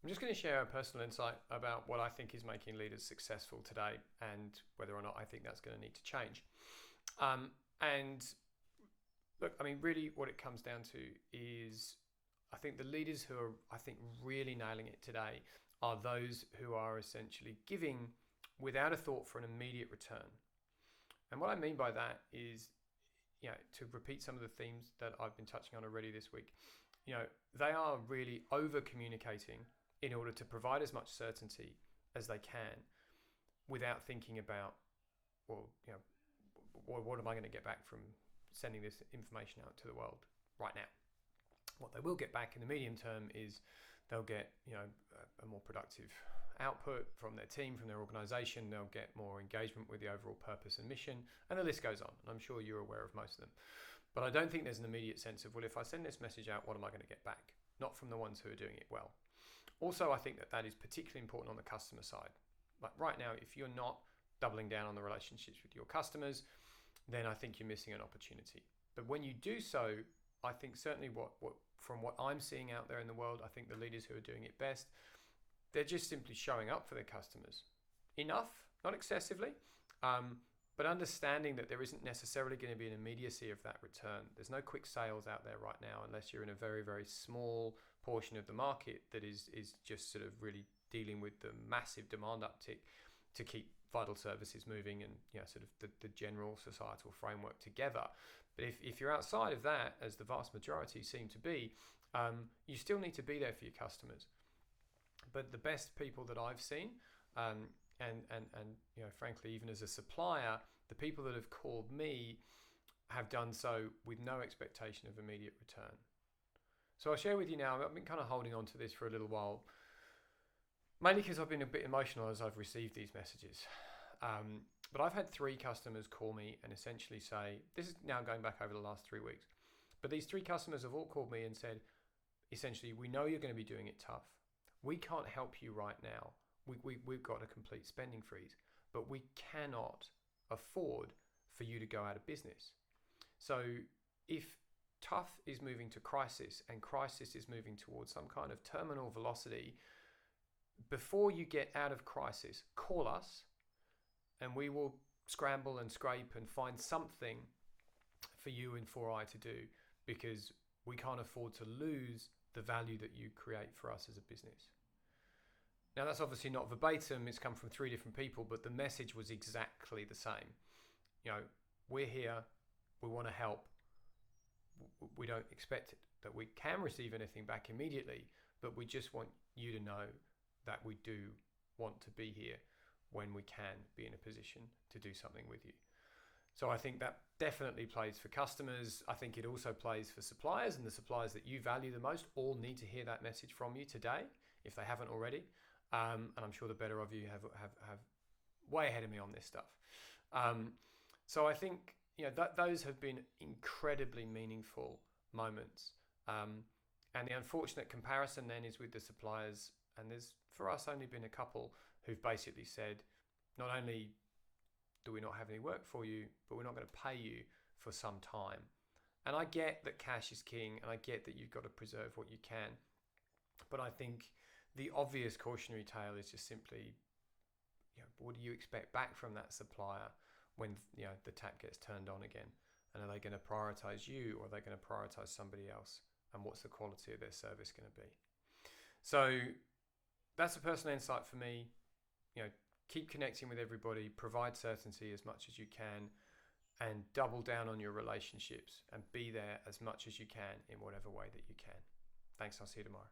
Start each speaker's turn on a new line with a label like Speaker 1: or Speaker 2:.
Speaker 1: I'm just going to share a personal insight about what I think is making leaders successful today and whether or not I think that's going to need to change. And look, I mean, really what it comes down to is I think the leaders who are, I think, really nailing it today are those who are essentially giving without a thought for an immediate return. And what I mean by that is, to repeat some of the themes that I've been touching on already this week, they are really over communicating in order to provide as much certainty as they can without thinking about, well, what am I going to get back from sending this information out to the world right now? What they will get back in the medium term is they'll get, a more productive output from their team, from their organization. They'll get more engagement with the overall purpose and mission, and the list goes on. And I'm sure you're aware of most of them. But I don't think there's an immediate sense of, well, if I send this message out, what am I going to get back? Not from the ones who are doing it well. Also, I think that is particularly important on the customer side. Like right now, if you're not doubling down on the relationships with your customers, then I think you're missing an opportunity. But when you do so, I think certainly from what I'm seeing out there in the world, I think the leaders who are doing it best, they're just simply showing up for their customers. Enough, not excessively, but understanding that there isn't necessarily going to be an immediacy of that return. There's no quick sales out there right now unless you're in a very, very small portion of the market that is just sort of really dealing with the massive demand uptick to keep vital services moving and sort of the general societal framework together. But if you're outside of that, as the vast majority seem to be, you still need to be there for your customers. But the best people that I've seen, and frankly, even as a supplier, the people that have called me have done so with no expectation of immediate return. So I'll share with you now, I've been kind of holding on to this for a little while, mainly because I've been a bit emotional as I've received these messages. But I've had 3 customers call me and essentially say, this is now going back over the last 3 weeks, but these 3 customers have all called me and said, essentially, we know you're going to be doing it tough. We can't help you right now. We've got a complete spending freeze, but we cannot afford for you to go out of business. So if tough is moving to crisis and crisis is moving towards some kind of terminal velocity, before you get out of crisis, call us and we will scramble and scrape and find something for you and 4i to do, because we can't afford to lose the value that you create for us as a business. Now, that's obviously not verbatim. It's come from 3 different people, but the message was exactly the same. We're here. We want to help. We don't expect that we can receive anything back immediately, but we just want you to know that we do want to be here when we can be in a position to do something with you. So I think that definitely plays for customers. I think it also plays for suppliers, and the suppliers that you value the most all need to hear that message from you today, if they haven't already. And I'm sure the better of you have way ahead of me on this stuff. So I think those have been incredibly meaningful moments. And the unfortunate comparison then is with the suppliers, and there's for us only been a couple who've basically said, not only do we not have any work for you, but we're not going to pay you for some time. And I get that cash is king, and I get that you've got to preserve what you can. But I think the obvious cautionary tale is just simply, what do you expect back from that supplier when the tap gets turned on again? And are they going to prioritize you, or are they going to prioritize somebody else? And what's the quality of their service going to be? So that's a personal insight for me. Keep connecting with everybody, provide certainty as much as you can, and double down on your relationships and be there as much as you can in whatever way that you can. Thanks. I'll see you tomorrow.